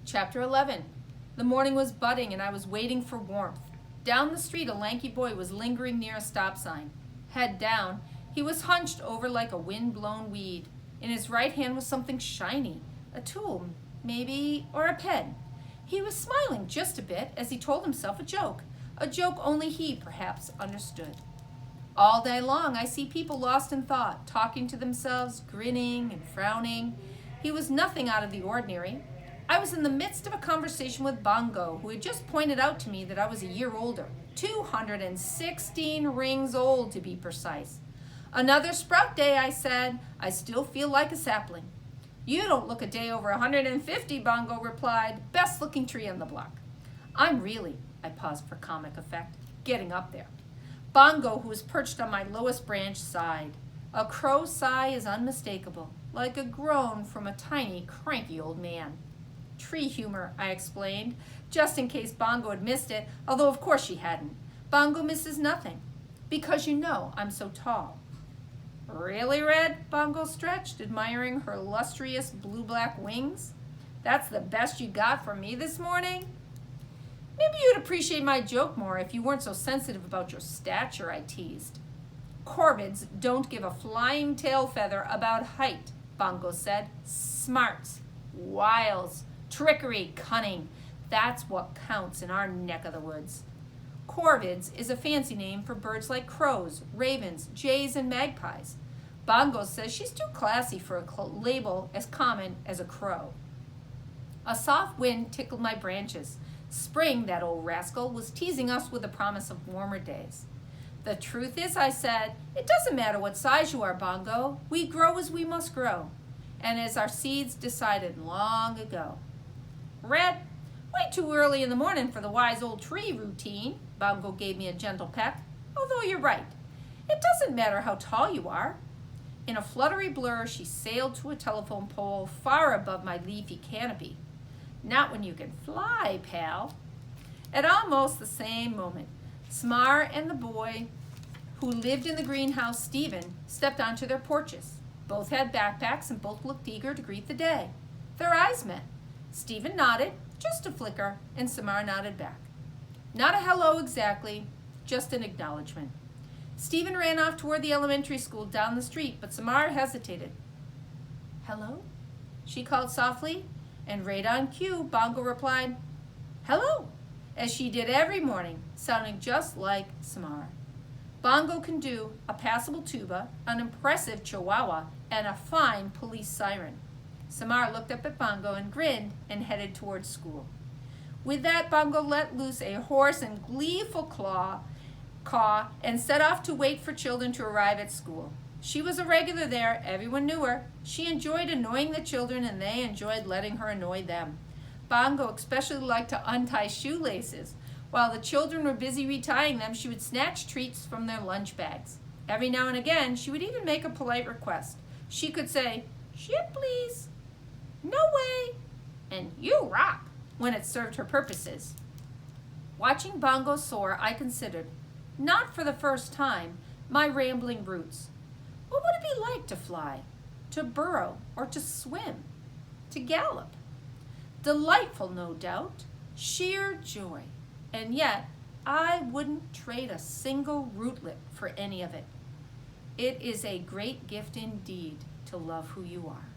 Chapter 11. The morning was budding and I was waiting for warmth. Down the street, a lanky boy was lingering near a stop sign. Head down, he was hunched over like a wind-blown weed. In his right hand was something shiny, a tool, maybe, or a pen. He was smiling just a bit as he told himself a joke only he, perhaps, understood. All day long, I see people lost in thought, talking to themselves, grinning and frowning. He was nothing out of the ordinary. I was in the midst of a conversation with Bongo, who had just pointed out to me that I was a year older, 216 rings old to be precise. Another sprout day, I said. I still feel like a sapling. You don't look a day over 150, Bongo replied. Best looking tree on the block. I'm really, I paused for comic effect, getting up there. Bongo, who was perched on my lowest branch, sighed. A crow's sigh is unmistakable, like a groan from a tiny, cranky old man. Tree humor, I explained, just in case Bongo had missed it, although of course she hadn't. Bongo misses nothing, because you know I'm so tall. Really, Red? Bongo stretched, admiring her lustrous blue-black wings. That's the best you got from me this morning? Maybe you'd appreciate my joke more if you weren't so sensitive about your stature, I teased. Corvids don't give a flying tail feather about height, Bongo said. Smarts, wiles, trickery, cunning. That's what counts in our neck of the woods. Corvids is a fancy name for birds like crows, ravens, jays, and magpies. Bongo says she's too classy for a label as common as a crow. A soft wind tickled my branches. Spring, that old rascal, was teasing us with the promise of warmer days. The truth is, I said, it doesn't matter what size you are, Bongo. We grow as we must grow, and as our seeds decided long ago. Red, way too early in the morning for the wise old tree routine. Bongo gave me a gentle peck. Although you're right, it doesn't matter how tall you are. In a fluttery blur, she sailed to a telephone pole far above my leafy canopy. Not when you can fly, pal. At almost the same moment, Smar and the boy who lived in the greenhouse, Stephen, stepped onto their porches. Both had backpacks and both looked eager to greet the day. Their eyes met. Stephen nodded, just a flicker, and Samar nodded back. Not a hello exactly, just an acknowledgement. Stephen ran off toward the elementary school down the street, but Samar hesitated. Hello? She called softly, and right on cue, Bongo replied, hello, as she did every morning, sounding just like Samar. Bongo can do a passable tuba, an impressive chihuahua, and a fine police siren. Samar looked up at Bongo and grinned and headed towards school. With that, Bongo let loose a hoarse and gleeful caw and set off to wait for children to arrive at school. She was a regular there. Everyone knew her. She enjoyed annoying the children, and they enjoyed letting her annoy them. Bongo especially liked to untie shoelaces. While the children were busy retying them, she would snatch treats from their lunch bags. Every now and again, she would even make a polite request. She could say, shit, please, no way, and you rock, when it served her purposes. Watching Bongo soar, I considered, not for the first time, my rambling roots. What would it be like to fly, to burrow, or to swim, to gallop? Delightful, no doubt, sheer joy. And yet, I wouldn't trade a single rootlet for any of it. It is a great gift indeed to love who you are.